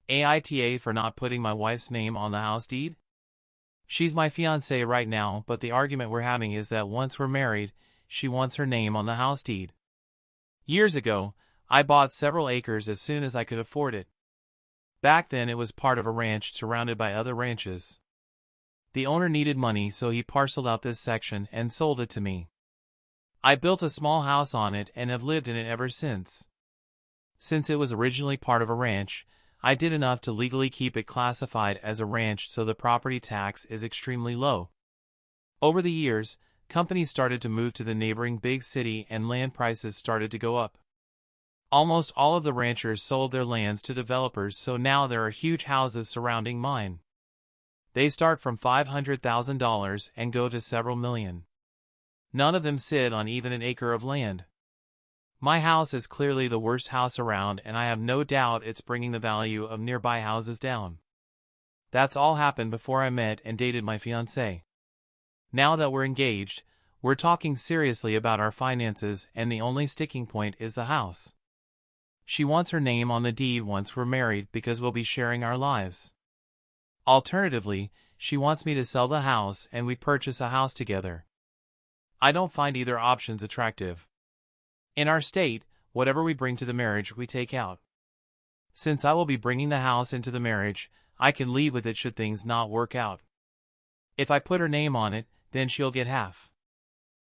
AITA for not putting my wife's name on the house deed? She's my fiancée right now, but the argument we're having is that once we're married, she wants her name on the house deed. Years ago, I bought several acres as soon as I could afford it. Back then it was part of a ranch surrounded by other ranches. The owner needed money, so he parceled out this section and sold it to me. I built a small house on it and have lived in it ever since. Since it was originally part of a ranch, I did enough to legally keep it classified as a ranch, so the property tax is extremely low. Over the years, companies started to move to the neighboring big city and land prices started to go up. Almost all of the ranchers sold their lands to developers, so now there are huge houses surrounding mine. They start from $500,000 and go to several million. None of them sit on even an acre of land. My house is clearly the worst house around, and I have no doubt it's bringing the value of nearby houses down. That's all happened before I met and dated my fiancée. Now that we're engaged, we're talking seriously about our finances, and the only sticking point is the house. She wants her name on the deed once we're married because we'll be sharing our lives. Alternatively, she wants me to sell the house and we purchase a house together. I don't find either options attractive. In our state, whatever we bring to the marriage we take out. Since I will be bringing the house into the marriage, I can leave with it should things not work out. If I put her name on it, then she'll get half.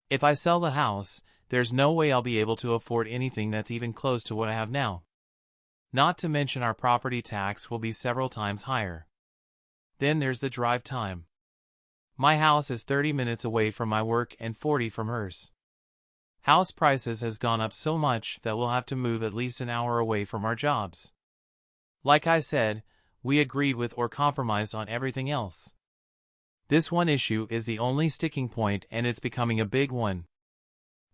If I sell the house, there's no way I'll be able to afford anything that's even close to what I have now. Not to mention our property tax will be several times higher. Then there's the drive time. My house is 30 minutes away from my work and 40 from hers. House prices has gone up so much that we'll have to move at least an hour away from our jobs. Like I said, we agreed with or compromised on everything else. This one issue is the only sticking point, and it's becoming a big one.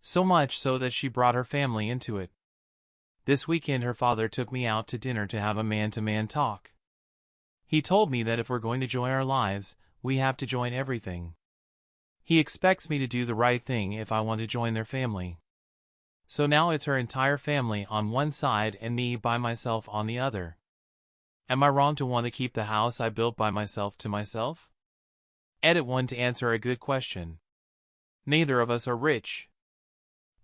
So much so that she brought her family into it. This weekend her father took me out to dinner to have a man-to-man talk. He told me that if we're going to join our lives, we have to join everything. He expects me to do the right thing if I want to join their family. So now it's her entire family on one side and me by myself on the other. Am I wrong to want to keep the house I built by myself to myself? Edit 1 to answer a good question. Neither of us are rich.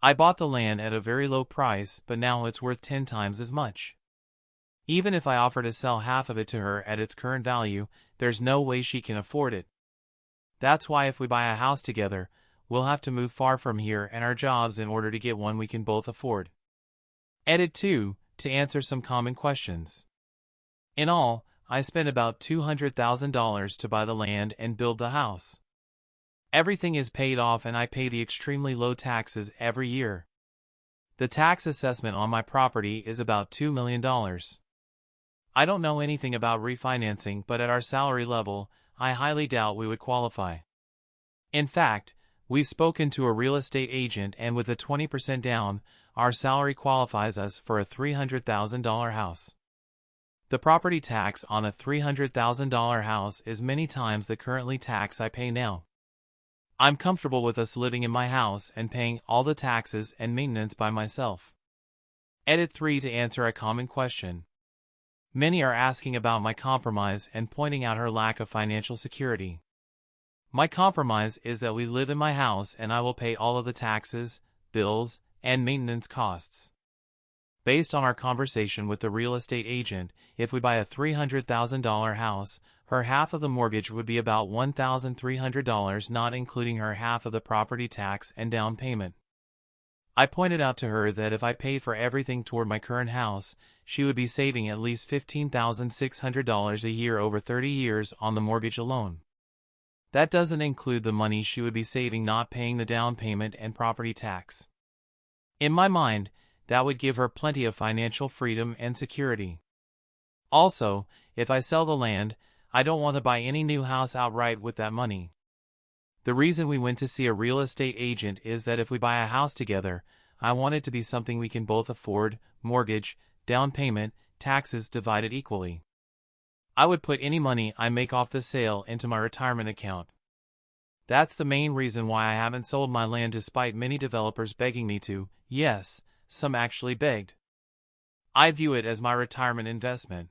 I bought the land at a very low price, but now it's worth 10 times as much. Even if I offer to sell half of it to her at its current value, there's no way she can afford it. That's why if we buy a house together, we'll have to move far from here and our jobs in order to get one we can both afford. Edit 2 to answer some common questions. In all, I spent about $200,000 to buy the land and build the house. Everything is paid off and I pay the extremely low taxes every year. The tax assessment on my property is about $2 million. I don't know anything about refinancing, but at our salary level, I highly doubt we would qualify. In fact, we've spoken to a real estate agent, and with a 20% down, our salary qualifies us for a $300,000 house. The property tax on a $300,000 house is many times the currently tax I pay now. I'm comfortable with us living in my house and paying all the taxes and maintenance by myself. Edit 3 to answer a common question. Many are asking about my compromise and pointing out her lack of financial security. My compromise is that we live in my house and I will pay all of the taxes, bills, and maintenance costs. Based on our conversation with the real estate agent, if we buy a $300,000 house, her half of the mortgage would be about $1,300, not including her half of the property tax and down payment. I pointed out to her that if I paid for everything toward my current house, she would be saving at least $15,600 a year over 30 years on the mortgage alone. That doesn't include the money she would be saving not paying the down payment and property tax. In my mind, that would give her plenty of financial freedom and security. Also, if I sell the land, I don't want to buy any new house outright with that money. The reason we went to see a real estate agent is that if we buy a house together, I want it to be something we can both afford, mortgage, down payment, taxes divided equally. I would put any money I make off the sale into my retirement account. That's the main reason why I haven't sold my land despite many developers begging me to. Yes, some actually begged. I view it as my retirement investment.